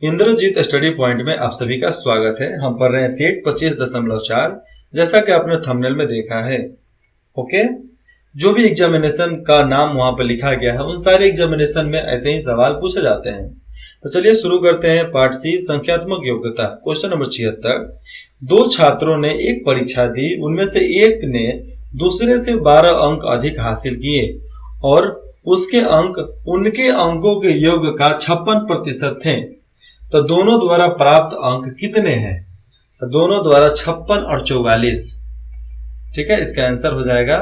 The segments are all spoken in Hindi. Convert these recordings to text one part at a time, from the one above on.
इंद्रजीत स्टडी पॉइंट में आप सभी का स्वागत है। हम पढ़ रहे हैं सेट 25.4 जैसा कि आपने थंबनेल में देखा है। ओके, जो भी एग्जामिनेशन का नाम वहां पर लिखा गया है उन सारे एग्जामिनेशन में ऐसे ही सवाल पूछे जाते हैं। तो चलिए शुरू करते हैं। पार्ट सी, संख्यात्मक योग्यता, क्वेश्चन नंबर 76। दो छात्रों ने एक परीक्षा दी, उनमें से एक ने दूसरे से 12 अंक अधिक हासिल किए और उसके अंक उनके अंकों के योग का 56% थे। तो दोनों द्वारा प्राप्त अंक कितने हैं? तो दोनों द्वारा 56 और 44। ठीक है, इसका आंसर हो जाएगा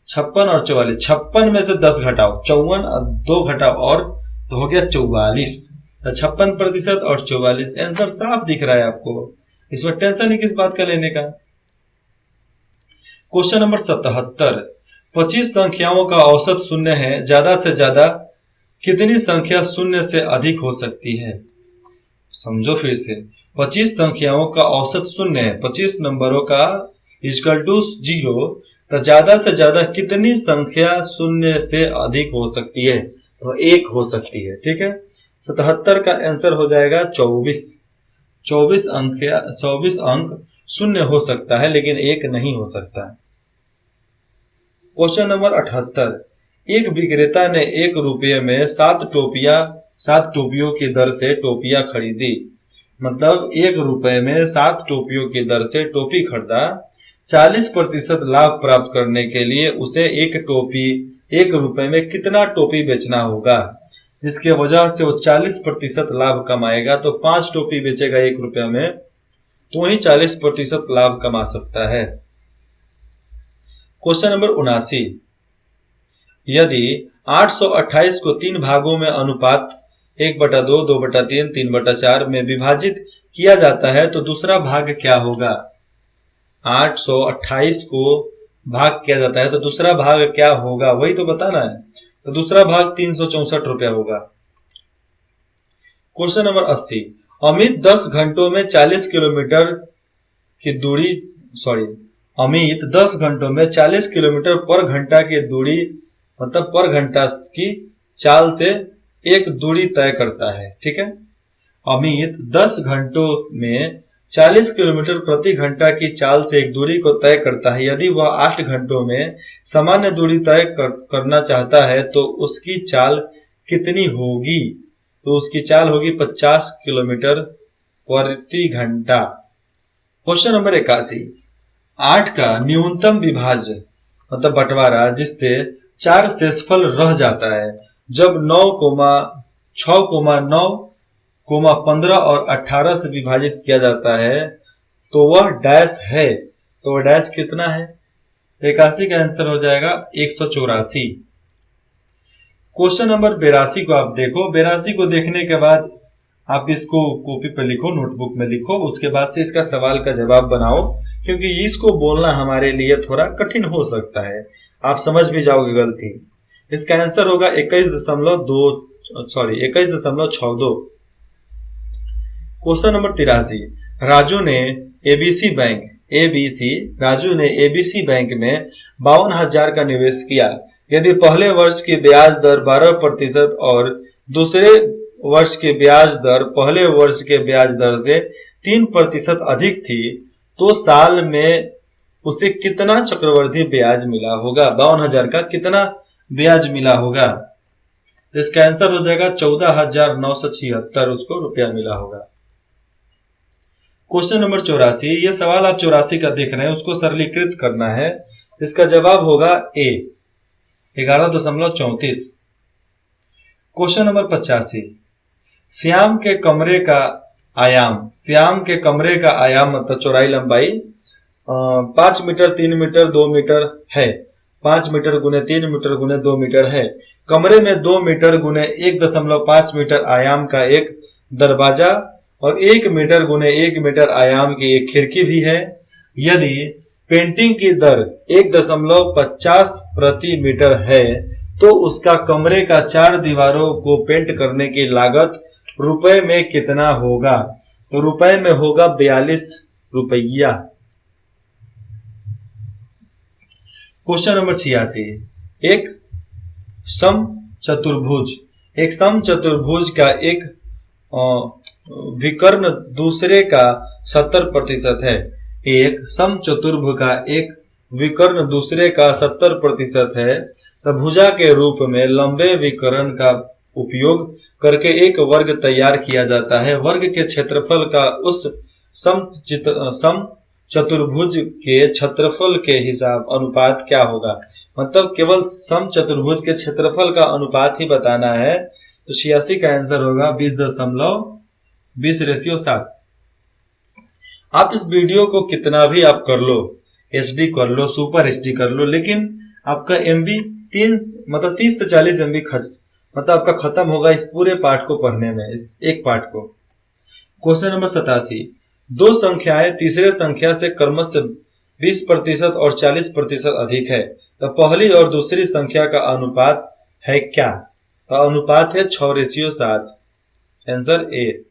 56 और 44। 56 में से 10 घटाओ, 54 2 घटाओ और तो हो गया 44। तो 56% और 44। आंसर साफ दिख रहा है आपको, इसमें टेंशन ही किस बात का लेने का। Question number 77। 25 संख्याओं का औसत शून्य है, ज्यादा से ज्यादा कितनी संख्या शून्य से अधिक हो सकती है? समझो फिर से। 25 संख्याओं का औसत शून्य है, 25 नंबरों का इक्वल टू 0, तो ज्यादा से ज्यादा कितनी संख्या शून्य से अधिक हो सकती है? तो 1 हो सकती है। ठीक है, 77 का आंसर हो जाएगा 24। 24 अंक शून्य हो सकता है लेकिन 1 नहीं हो सकता। Question number 78। एक विक्रेता ने 1 रुपये में 7 टोपियों की दर से टोपियां खरीदी। मतलब 1 रुपये में 7 टोपियों की दर से टोपी खरीदा। 40% लाभ प्राप्त करने के लिए उसे 1 रुपये में कितना टोपी बेचना होगा, जिसके वजह से वो 40% लाभ कमाएगा। तो 5 टोपी बेचेगा 1 रुपये में, तो वही 40% लाभ कमा सकता है। Question number 79। यदि 828 को 3 भागों में अनुपात 1/2, 2/3, 3/4 में विभाजित किया जाता है तो दूसरा भाग क्या होगा? 828 को भाग किया जाता है तो दूसरा भाग क्या होगा, वही तो बताना है। तो दूसरा भाग 364 रुपया होगा। Question number 80। अमित 10 घंटों में 40 किलोमीटर की दूरी अमित 10 घंटों में 40 किलोमीटर पर घंटा की दूरी, मतलब पर घंटा की चाल से एक दूरी तय करता है। ठीक है, अमित 10 घंटों में 40 किलोमीटर प्रति घंटा की चाल से एक दूरी को तय करता है। यदि वह 8 घंटों में सामान्य दूरी तय करना चाहता है तो उसकी चाल कितनी होगी? तो उसकी चाल होगी 50 किलोमीटर प्रति घंटा। Question number 81। 8 का न्यूनतम विभाज्य मतलब बंटवारा जिससे 4 शेषफल रह जाता है, जब 9, 6, 9, 15 और 18 से विभाजित किया जाता है तो वह डैश है। तो वह डैश कितना है? 81 का आंसर हो जाएगा 184। क्वेश्चन नंबर 82 को आप देखो। 82 को देखने के बाद आप इसको कॉपी पर लिखो, नोटबुक में लिखो, उसके बाद से इसका सवाल का जवाब बनाओ, क्योंकि इसको बोलना हमारे लिए थोड़ा कठिन हो सकता है, आप समझ भी जाओगे गलती। इसका आंसर होगा 21.62। Question number 83। राजू ने एबीसी बैंक में 52,000 का निवेश किया। यदि पहले वर्ष की ब्याज दर 12% और दूसरे वर्ष की ब्याज दर पहले वर्ष के ब्याज दर से 3% अधिक थी तो साल में उसे कितना चक्रवृद्धि ब्याज मिला होगा? 52,000 का कितना ब्याज मिला होगा? तो इसका आंसर हो जाएगा 14,976 उसको रुपया मिला होगा। Question number 84। ये सवाल आप 84 का देख रहे हैं, उसको सरलीकृत करना है। इसका जवाब होगा ए, 11.34। Question number 85। श्याम के कमरे का आयाम मतलब चौड़ाई लंबाई 5 मीटर, 3 मीटर, 2 मीटर है। 5 मीटर गुने 3 मीटर गुने 2 मीटर है। कमरे में 2 मीटर गुने 1.5 मीटर आयाम का एक दरवाजा और 1 मीटर गुने 1 मीटर आयाम की एक खिड़की भी है। यदि पेंटिंग की दर 1.50 प्रति मीटर है तो उसका कमरे का 4 दीवारों को पेंट करने की लागत रुपए में कितना होगा? तो रुपए में होगा 42 रुपया। Question number 86। एक सम चतुर्भुज का एक विकर्ण दूसरे का 70% है। एक समचतुर्भुज का एक विकर्ण दूसरे का 70% है, तब भुजा के रूप में लंबे विकर्ण का उपयोग करके एक वर्ग तैयार किया जाता है। वर्ग के क्षेत्रफल का उस सम चतुर्भुज के क्षेत्रफल के हिसाब अनुपात क्या होगा। मतलब केवल सम चतुर्भुज के क्षेत्रफल का अनुपात ही बताना है, तो 86 का आंसर होगा 20.20:7। आप इस वीडियो को कितना भी आप कर लो, HD कर लो, सुपर HD कर लो, लेकिन आपका MB 30 से 40 MB मतलब आपका खत्म होगा इस पूरे पाठ को पढ़ने में, इस एक पाठ को। क्वेश्चन नंबर 87, दो संख्याएं तीसरे संख्या से क्रमशः 20% और 40% अधिक है, तो पहली और दूसरी संख्या का अनुपात है क्या। तो अनुपात है 6:7। Answer A.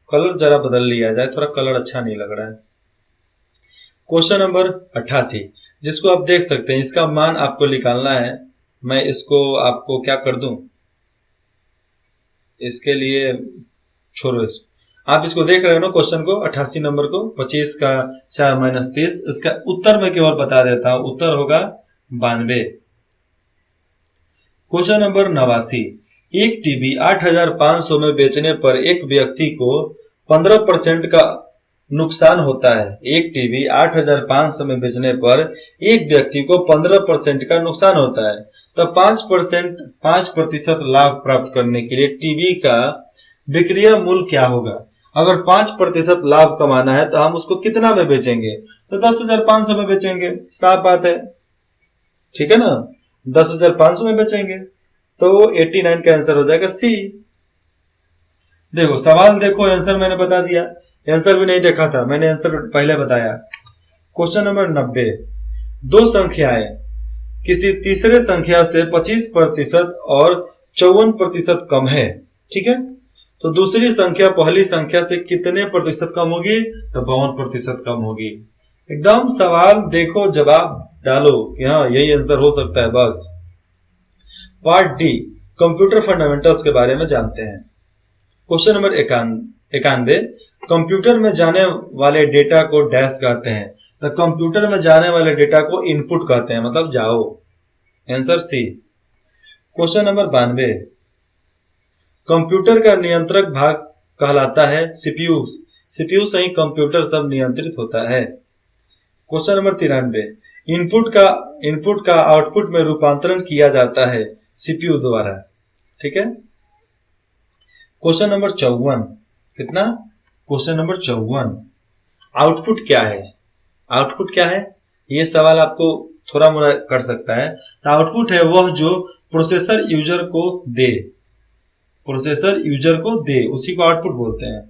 कलर जरा बदल लिया जाए, थोड़ा कलर अच्छा नहीं लग रहा है। क्वेश्चन नंबर 88, जिसको आप देख सकते हैं, इसका मान आपको निकालना है। मैं इसको आपको क्या कर दूं, इसके लिए छोड़ो इसको। आप इसको देख रहे हो ना क्वेश्चन को, 88 नंबर को, 25 का 4 - 30। इसका उत्तर मैं केवल बता देता हूं, उत्तर होगा 92। क्वेश्चन नंबर 89, एक टीवी 8,500 में बेचने पर एक व्यक्ति को 15% का नुकसान होता है। एक टीवी 8,500 में बेचने पर एक व्यक्ति को 15% का नुकसान होता है, तो 5% लाभ प्राप्त करने के लिए टीवी का विक्रय मूल्य क्या होगा। अगर 5% लाभ कमाना है तो हम उसको कितना में बेचेंगे, तो 10,500 में बेचेंगे, साफ बात है, ठीक है ना। 10,500 में बेचेंगे, तो 89 का आंसर हो जाएगा सी। देखो सवाल देखो, आंसर मैंने बता दिया, आंसर भी नहीं देखा था, मैंने आंसर पहले बताया। क्वेश्चन नंबर 90, दो संख्याएं किसी तीसरे संख्या से 25% और 54% कम है, ठीक है, तो दूसरी संख्या पहली संख्या से कितने प्रतिशत कम होगी, तो 52% कम होगी। एकदम सवाल देखो, जवाब डालो कि हाँ यही आंसर हो सकता है, बस। पार्ट डी, कंप्यूटर फंडामेंटल्स के बारे में जानते हैं। क्वेश्चन नंबर 91, कंप्यूटर में जाने वाले डेटा को डैश कहते हैं, तो कंप्यूटर में जाने वाले डेटा को इनपुट कहते हैं, मतलब जाओ। Answer C. Question number 92, computer का नियंत्रक भाग कहलाता है सीपीयू। सीपीयू से ही कंप्यूटर सब नियंत्रित होता है। क्वेश्चन नंबर 93, इनपुट का आउटपुट में रूपांतरण किया जाता है सीपीयू द्वारा, ठीक है। क्वेश्चन नंबर 54, कितना, क्वेश्चन नंबर 54, आउटपुट क्या है। आउटपुट क्या है, ये सवाल आपको थोड़ा मोड़ा कर सकता है। तो आउटपुट है वह जो प्रोसेसर यूजर को दे, उसी को आउटपुट बोलते हैं।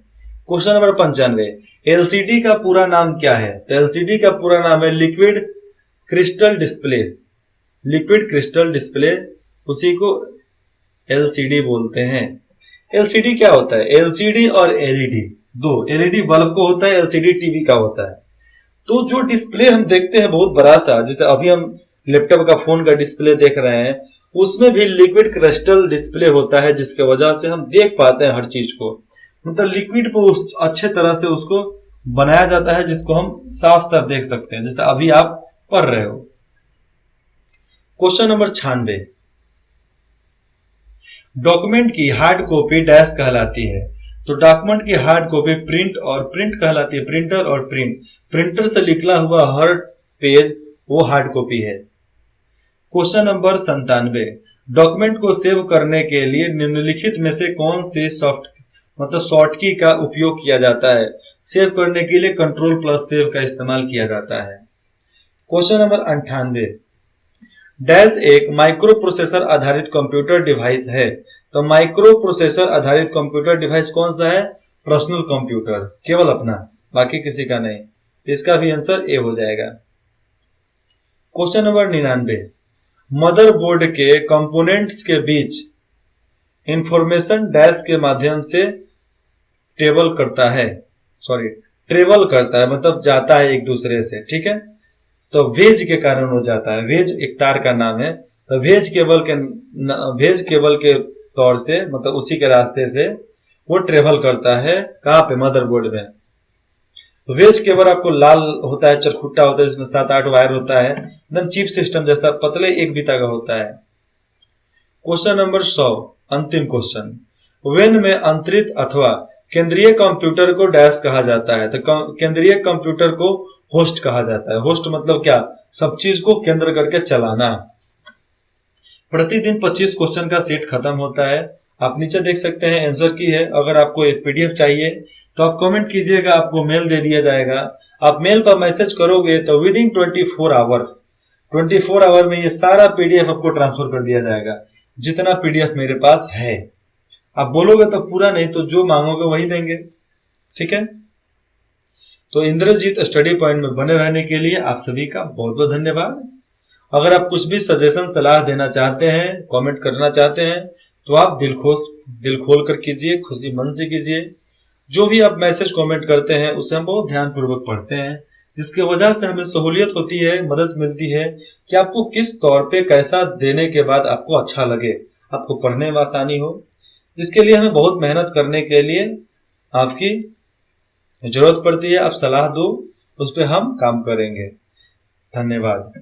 क्वेश्चन नंबर 95, एलसीडी का पूरा नाम क्या है। तो एलसीडी का पूरा नाम है लिक्विड क्रिस्टल डिस्प्ले, उसी को एलसीडी बोलते हैं। एलसीडी क्या होता है, एलसीडी और एलईडी, दो एलईडी बल्ब को होता है, एलसीडी टीवी का होता है। तो जो डिस्प्ले हम देखते हैं बहुत बड़ा सा, जैसे अभी हम लैपटॉप का फोन का डिस्प्ले देख रहे हैं, उसमें भी लिक्विड क्रिस्टल डिस्प्ले होता है, जिसके वजह से हम देख पाते हैं हर चीज को। मतलब लिक्विड को अच्छे तरह से उसको बनाया जाता है, जिसको हम साफ साफ देख सकते हैं, जैसे अभी आप पढ़ रहे हो। क्वेश्चन नंबर 96, डॉक्यूमेंट की हार्ड कॉपी डैश कहलाती है। तो डॉक्यूमेंट की हार्ड कॉपी प्रिंट कहलाती है, प्रिंटर और प्रिंटर से निकला हुआ हर पेज वो हार्ड कॉपी है। क्वेश्चन नंबर 97, डॉक्यूमेंट को सेव करने के लिए निम्नलिखित में से कौन से शॉर्ट की का उपयोग किया जाता है। सेव करने के लिए Ctrl+सेव का इस्तेमाल किया जाता है। क्वेश्चन नंबर 98, डैश एक माइक्रो प्रोसेसर आधारित कंप्यूटर डिवाइस है। तो माइक्रो प्रोसेसर आधारित कंप्यूटर डिवाइस कौन सा है, पर्सनल कंप्यूटर, केवल अपना, बाकी किसी का नहीं। इसका भी आंसर ए हो जाएगा। क्वेश्चन नंबर 99, मदरबोर्ड के कंपोनेंट्स के बीच इंफॉर्मेशन डैश के माध्यम से ट्रेवल करता है, मतलब जाता है एक दूसरे से, ठीक है। तो वेज के कारण हो जाता है, वेज एक तार का नाम है, तो वेज केबल के तौर से, मतलब उसी के रास्ते से वो ट्रेवल करता है कहाँ पे, मदरबोर्ड में। वेज केबल आपको लाल होता है, चरखुट्टा होता है, जिसमें 7-8 वायर होता है, एकदम चिप सिस्टम जैसा पतले एक बीता का होता है। क्वेश्चन नंबर 100, अंतिम क्वेश्चन। वेन में अंतरित अथवा केंद्रीय कंप्यूटर को डैश कहा जाता है, तो केंद्रीय कंप्यूटर को होस्ट कहा जाता है। होस्ट मतलब क्या, सब चीज को केंद्र करके चलाना। प्रतिदिन 25 क्वेश्चन का सेट खत्म होता है। आप नीचे देख सकते हैं आंसर की है। अगर आपको एक पीडीएफ चाहिए तो आप कमेंट कीजिएगा, आपको मेल दे दिया जाएगा। आप मेल पर मैसेज करोगे तो विद इन 24 आवर में ये सारा पीडीएफ आपको ट्रांसफर कर दिया जाएगा, जितना पीडीएफ मेरे पास है। आप बोलोगे तो पूरा, नहीं तो जो मांगोगे वही देंगे, ठीक है। तो इंद्रजीत स्टडी पॉइंट में बने रहने के लिए आप सभी का बहुत बहुत धन्यवाद। अगर आप कुछ भी सजेशन सलाह देना चाहते हैं, कमेंट करना चाहते हैं, तो आप दिल खोल कर कीजिए, खुशी मन से कीजिए। जो भी आप मैसेज कमेंट करते हैं उसे हम बहुत ध्यानपूर्वक पढ़ते हैं, जिसकी वजह से हमें सहूलियत होती है, मदद मिलती है कि आपको किस तौर पे कैसा देने के बाद आपको अच्छा लगे, आपको पढ़ने में आसानी हो। जिसके लिए हमें बहुत मेहनत करने के लिए आपकी जरूरत पड़ती है। आप सलाह दो, उस पर हम काम करेंगे। धन्यवाद।